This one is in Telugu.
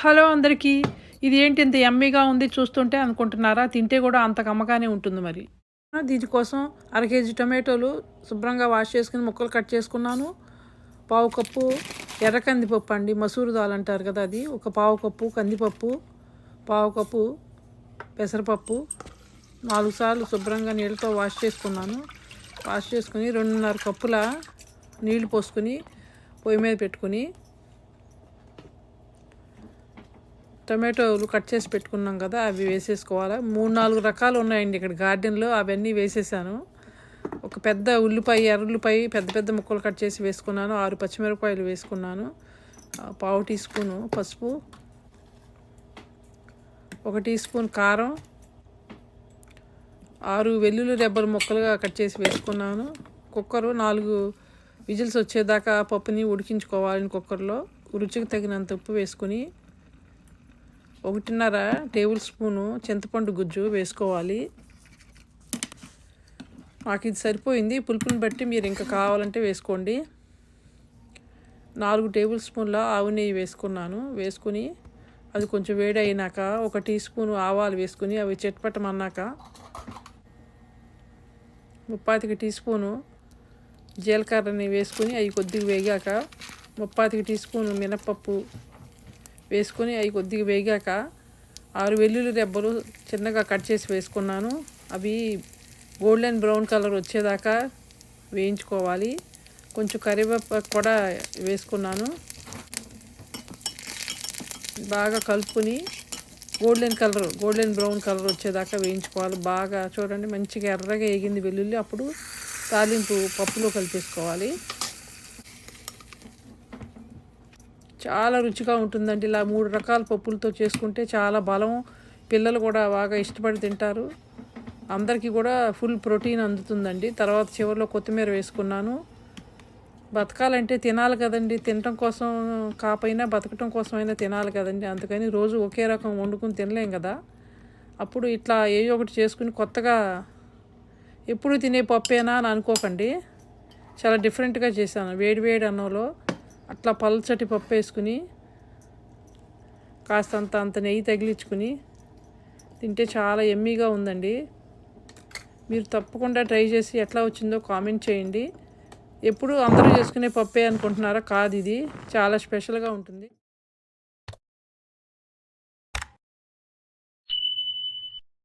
హలో అందరికీ. ఇది ఏంటి ఇంత యమ్మీగా ఉంది చూస్తుంటే అనుకుంటున్నారా? తింటే కూడా అంత కమ్మగానే ఉంటుంది మరి. దీనికోసం కేజీ టొమాటోలు శుభ్రంగా వాష్ చేసుకుని ముక్కలు కట్ చేసుకున్నాను. పావు కప్పు ఎర్ర కందిపప్పు అండి, మసూరు దాల్ అంటారు కదా అది. ఒక పావు కప్పు కందిపప్పు, పావు కప్పు పెసరపప్పు 4 సార్లు శుభ్రంగా నీళ్ళతో వాష్ చేసుకున్నాను. వాష్ చేసుకుని 2.5 కప్పుల నీళ్లు పోసుకుని పొయ్యి మీద పెట్టుకుని టొమాటోలు కట్ చేసి పెట్టుకున్నాం కదా, అవి వేసేసుకోవాలి. 3-4 రకాలు ఉన్నాయండి ఇక్కడ గార్డెన్లో, అవన్నీ వేసేసాను. ఒక పెద్ద ఉల్లిపాయ, ఎర్రుల్లిపాయ పెద్ద పెద్ద ముక్కలు కట్ చేసి వేసుకున్నాను. 6 పచ్చిమిరపకాయలు వేసుకున్నాను. పావు టీ స్పూను పసుపు, 1 టీ స్పూన్ కారం, 6 వెల్లుల్లి రెబ్బలు ముక్కలుగా కట్ చేసి వేసుకున్నాను. కుక్కరు 4 విజిల్స్ వచ్చేదాకా పప్పుని ఉడికించుకోవాలి. కుక్కర్లో రుచికి తగినంత ఉప్పు వేసుకుని 1.5 టేబుల్ స్పూను చింతపండు గుజ్జు వేసుకోవాలి. మాకు ఇది సరిపోయింది. పులుపుని బట్టి మీరు ఇంకా కావాలంటే వేసుకోండి. 4 టేబుల్ స్పూన్ల ఆవు నెయ్యి వేసుకున్నాను. వేసుకుని అది కొంచెం వేడి అయినాక 1 టీ స్పూను ఆవాలు వేసుకుని అవి చిటపటమన్నాక 35 టీ స్పూను జీలకర్రని వేసుకుని అవి కొద్దిగా వేగాక 35 టీ స్పూను మినపప్పు వేసుకొని అవి కొద్దిగా వేగాక 6 వెల్లుల్లి రెబ్బలు చిన్నగా కట్ చేసి వేసుకున్నాను. అవి గోల్డెన్ బ్రౌన్ కలర్ వచ్చేదాకా వేయించుకోవాలి. కొంచెం కరివేపాకు కూడా వేసుకున్నాను. బాగా కలుపుకొని గోల్డెన్ బ్రౌన్ కలర్ వచ్చేదాకా వేయించుకోవాలి. బాగా చూడండి, మంచిగా ఎర్రగా వేగింది వెల్లుల్లి. అప్పుడు తాలింపు పప్పులో కలిపేసుకోవాలి. చాలా రుచిగా ఉంటుందండి. ఇలా 3 రకాల పప్పులతో చేసుకుంటే చాలా బలం. పిల్లలు కూడా బాగా ఇష్టపడి తింటారు. అందరికీ కూడా ఫుల్ ప్రోటీన్ అందుతుందండి. తర్వాత చివరిలో కొత్తిమీర వేసుకున్నాను. బతకాలంటే తినాలి కదండి. తినటం కోసం కాకపోయినా బతకటం కోసమైనా తినాలి కదండి. అందుకని రోజు ఒకే రకం వండుకుని తినలేం కదా. అప్పుడు ఇట్లా ఏదో ఒకటి చేసుకుని కొత్తగా ఎప్పుడు తినే పప్పేనా అని అనుకోకండి. చాలా డిఫరెంట్గా చేశాను. వేడి అన్నంలో అట్లా పల్చటి పప్పు వేసుకుని అంత నెయ్యి తగిలించుకుని తింటే చాలా యమ్మీగా ఉందండి. మీరు తప్పకుండా ట్రై చేసి ఎట్లా వచ్చిందో కామెంట్ చేయండి. ఎప్పుడు అందరూ చేసుకునే పప్పే అనుకుంటున్నారా? కాదు, ఇది చాలా స్పెషల్గా ఉంటుంది.